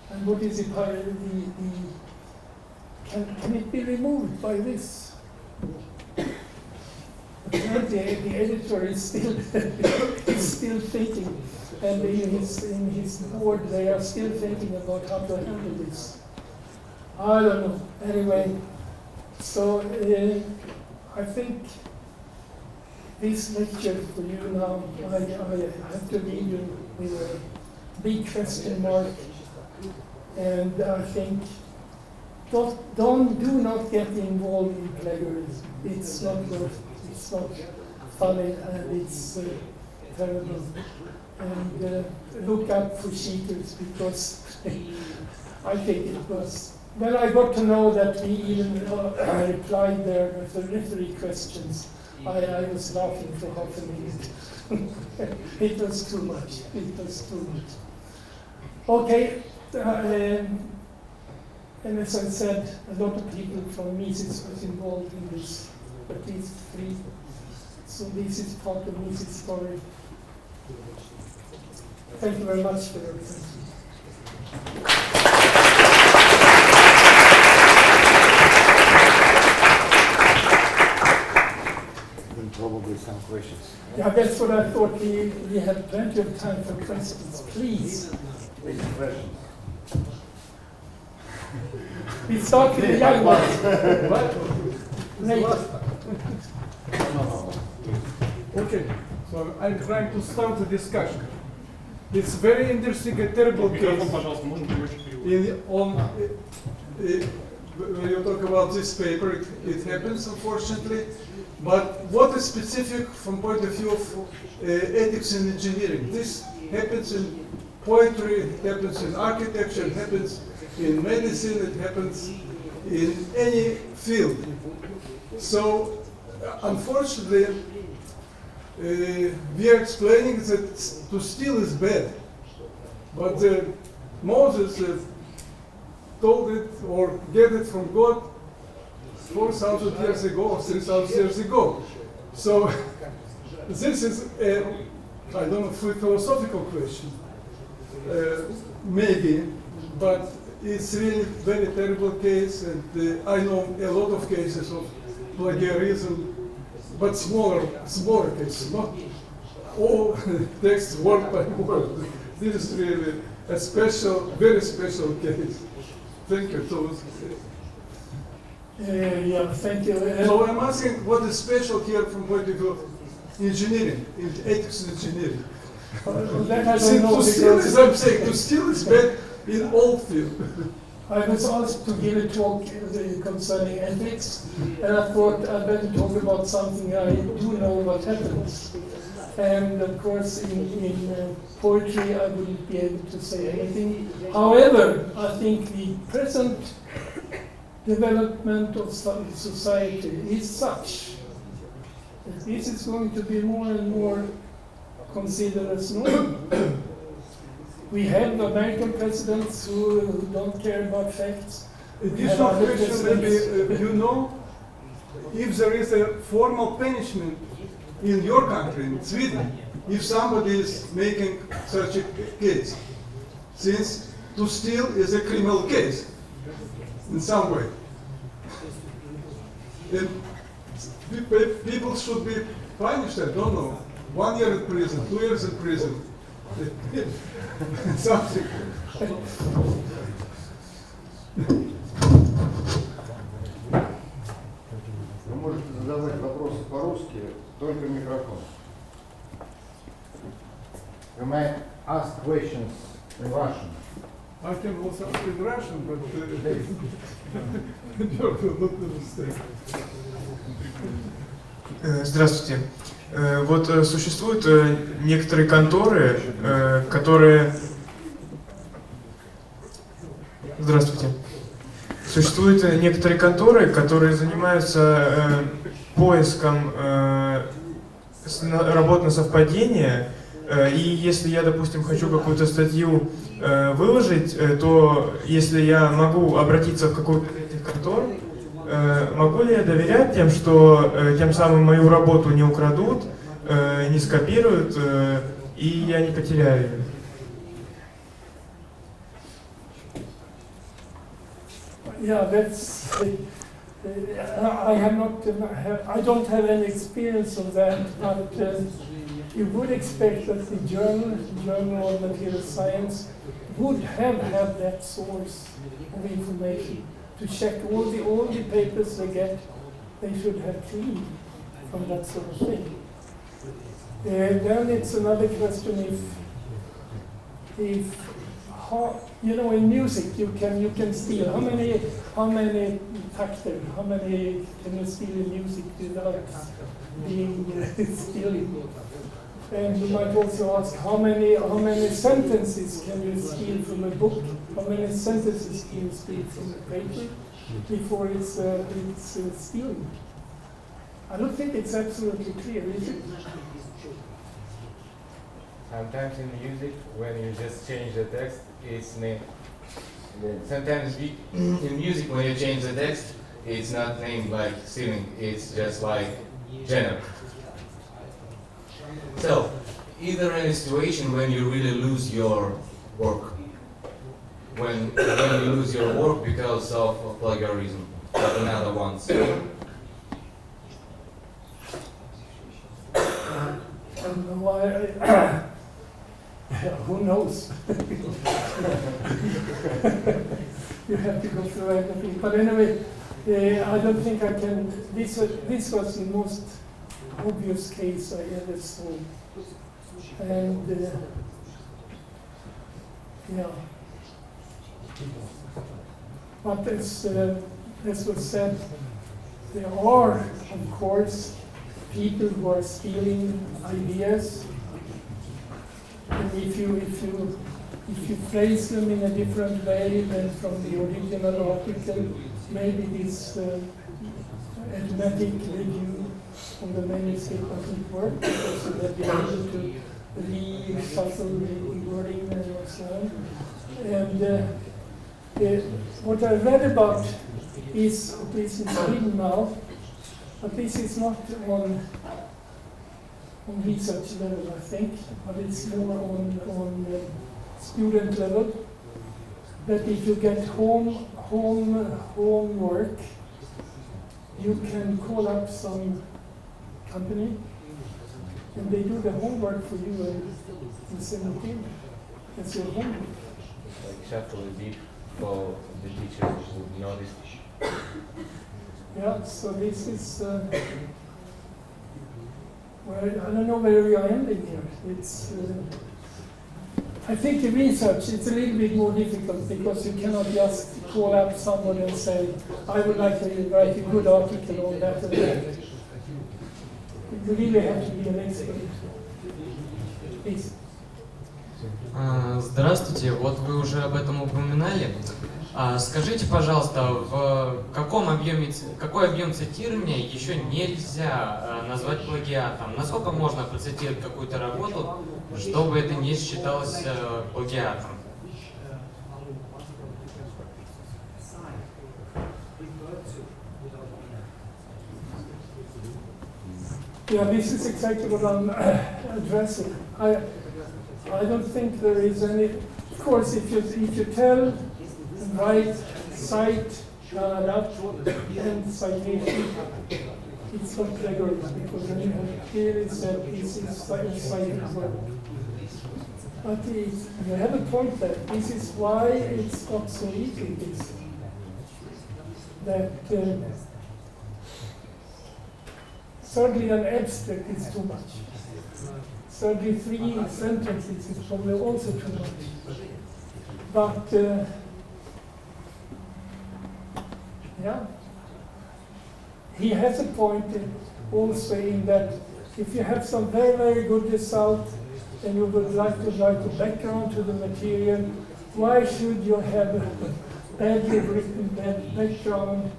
and what is it? Can it be removed by this? Apparently, the editor is still thinking, and in his board they are still thinking about how to handle this. I don't know. Anyway, So I think this lecture for you now, I have to leave you with a big question mark, and I think do not get involved in plagiarism. It's not good, it's not funny, and it's terrible. And look out for cheaters, because I think it was. When I got to know that we even replied there with the literary questions, I was laughing for half a minute. It was too much. It was too much. Okay, and as I said, a lot of people from Mises was involved in this, at least 3. So this is part of Mises' story. Thank you very much for your attention. Probably some questions. Yeah, that's what I thought. We have plenty of time for questions. Please. Please, questions. We start with the young ones. Later. Okay, so I'm trying to start the discussion. It's very interesting, a terrible case. When you talk about this paper, it happens, unfortunately. But what is specific from point of view of ethics in engineering? This happens in poetry, it happens in architecture, it happens in medicine, it happens in any field. So, unfortunately, we are explaining that to steal is bad. But Moses told it or get it from God 4,000 years ago or 3,000 years ago. So this is a, I don't know, philosophical question, maybe, but it's really very terrible case, and I know a lot of cases of plagiarism, but smaller cases, not all texts word by word. This is really a special, very special case. Thank you, Thomas. Yeah, thank you. So I'm asking what is special here from point of view of engineering, in ethics in engineering. That I don't know. To steal is, I'm saying, to steal is bad in all fields. I was asked to give a talk concerning ethics, and I thought I'd better talk about something I do know what happens. And of course, in poetry, I wouldn't be able to say anything. However, I think the present development of society is such that this is going to be more and more considered as normal. We have American presidents who don't care about facts. Additional question maybe, you know, if there is a formal punishment in your country, in Sweden, if somebody is making such a case, since to steal is a criminal case in some way. And people should be punished, I don't know, 1 year in prison, 2 years in prison. Something. Вы можете задавать вопросы по-русски, только микрофон. You may ask questions in Russian. I can also ask in Russian, but you will not understand. Здравствуйте. Вот существуют некоторые конторы, которые... Здравствуйте. Существуют некоторые конторы, которые занимаются поиском работ на совпадение. И если я, допустим, хочу какую-то статью выложить, то если я могу обратиться в какую-то из этих контор, могу ли я доверять тем, что тем самым мою работу не украдут, не скопируют, и я не потеряю ее? Yeah, that's. I don't have any experience of that, but you would expect that the Journal of Material Science would have had that source of information. to check all the papers they get, they should have cleaned from that sort of thing. Then it's another question if you know, in music you can steal. How many takter, how many can you steal in music without being stealing? And you might also ask how many sentences can you steal from a book? How many sentences can you steal from a paper before it's stealing? I don't think it's absolutely clear, is it? Sometimes in music, when you just change the text, it's named. Sometimes in music, when you change the text, it's not named like stealing, it's just like genre. So, either in a situation when you really lose your work, when you lose your work because of plagiarism, or another ones. Who knows? You have to go through everything. But anyway, I don't think I can. This was the most obvious case I ever saw. And yeah. But as was said, there are, of course, people who are stealing ideas. And if you phrase them in a different way than from the original article, maybe this automatic review of the manuscript doesn't work because you have been able to reshuffle the wording and so on. And what I read about is, at least in Sweden now, but this is not on research level, I think, but it's more on student level. That if you get homework, you can call up some company, and they do the homework for you and send it in. That's your homework. Like shuffle a bit for the teacher who noticed. Yeah, so this is. Well, I don't know where we are ending here. It's. I think the research is a little bit more difficult because you cannot just call up someone and say, I would like to write a good article on that and that. You really have to be an expert. Please. Здравствуйте, вот вы уже об этом упоминали. Скажите, пожалуйста, какой объем цитирования еще нельзя назвать плагиатом? Насколько можно процитировать какую-то работу, чтобы это не считалось плагиатом? Yeah, this is exactly what I'm addressing. I don't think there is any. Of course, if you tell, write, cite, and citation, it's not plagiarism because then you have clearly said this is cited work. But you have a point there. This is why it's not so easy. That certainly an abstract is too much. 33 sentences is probably also too much. But yeah, he has a point also in that if you have some very, very good result and you would like to write a background to the material, why should you have a badly written background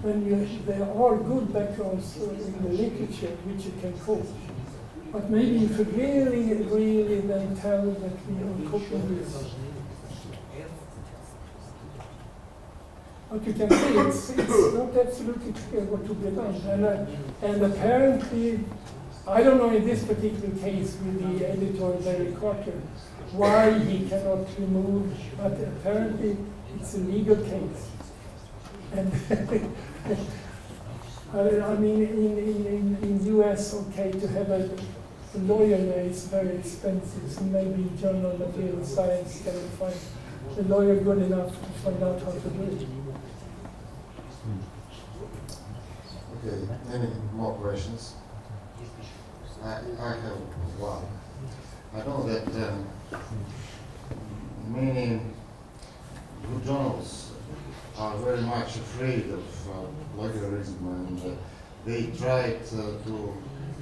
when there are good backgrounds in the literature which you can quote? But maybe you should really, really then tell that we are copying this. But you can see it's not absolutely clear what to be done. And apparently, I don't know in this particular case with the editor Larry Carter why he cannot remove, but apparently it's a legal case. And I mean, in US, okay, to have a lawyer there is very expensive, so maybe in Journal Material Science can find a lawyer good enough to find out how to do it. any more questions? I have one. I know that many good journals are very much afraid of plagiarism, and they try to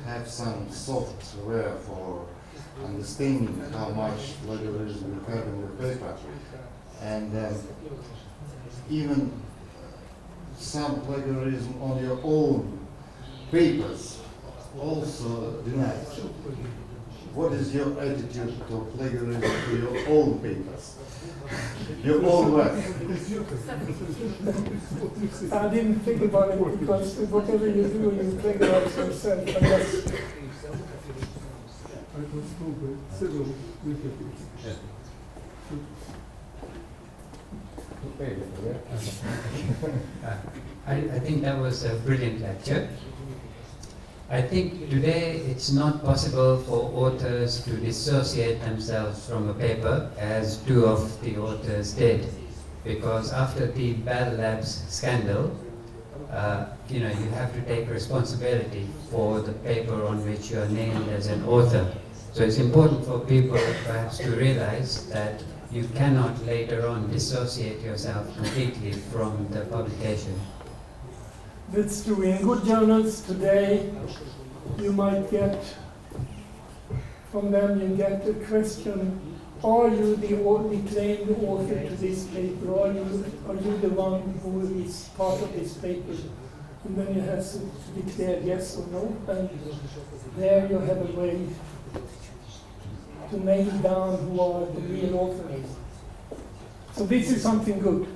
have some software for understanding how much plagiarism you have in your paper. And even some plagiarism on your own papers also denied. What is your attitude to plagiarism to your own papers? Your own work? I didn't think about it because whatever you do, you plagiarize yourself. Unless I think that was a brilliant lecture. I think today it's not possible for authors to dissociate themselves from a paper, as two of the authors did, because after the Bell Labs scandal, you have to take responsibility for the paper on which you are named as an author. So it's important for people perhaps to realize that you cannot later on dissociate yourself completely from the publication. that's true. In good journals today, you might get, from them you get the question, are you the claimed author to this paper? Are you the one who is part of this paper? And then you have to declare yes or no, and there you have a way to nail down who are the real authors. So this is something good.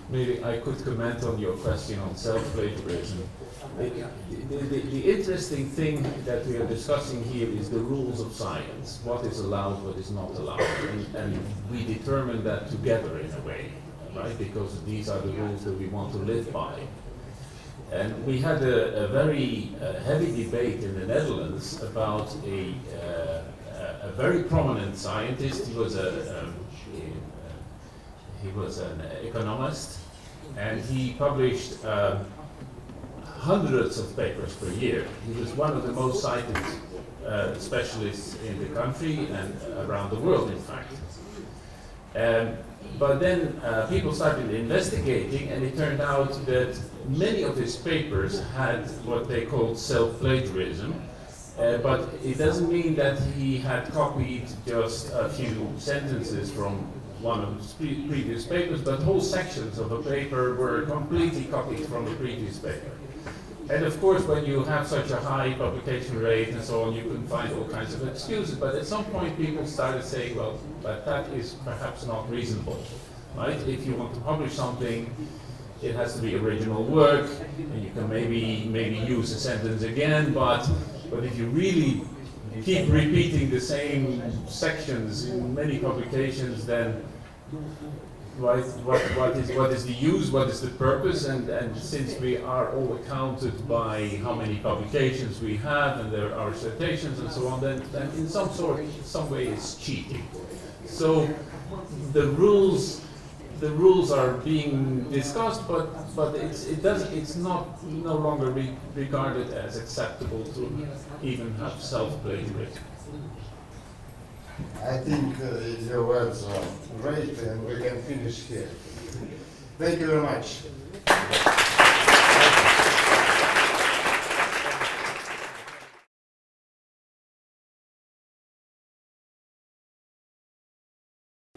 Maybe I could comment on your question on self-plagiarism. The interesting thing that we are discussing here is the rules of science, what is allowed, what is not allowed, and we determine that together in a way, right? Because these are the rules that we want to live by. And we had a very heavy debate in the Netherlands about a very prominent scientist. He was an economist, and he published hundreds of papers per year. He was one of the most cited specialists in the country and around the world, in fact. But then people started investigating, and it turned out that many of his papers had what they called self-plagiarism. But it doesn't mean that he had copied just a few sentences from one of his previous papers, but whole sections of a paper were completely copied from the previous paper. And of course, when you have such a high publication rate and so on, you can find all kinds of excuses. But at some point, people started saying, well, but that is perhaps not reasonable, right? If you want to publish something, it has to be original work, and you can maybe use a sentence again, but if you really keep repeating the same sections in many publications, then right, what is the use, what is the purpose, and since we are all accounted by how many publications we have, and there are citations and so on, then in some way it's cheating. So the rules are being discussed, but it's no longer regarded as acceptable to even have self-plagiarism. I think your words are great, and we can finish here. Thank you very much.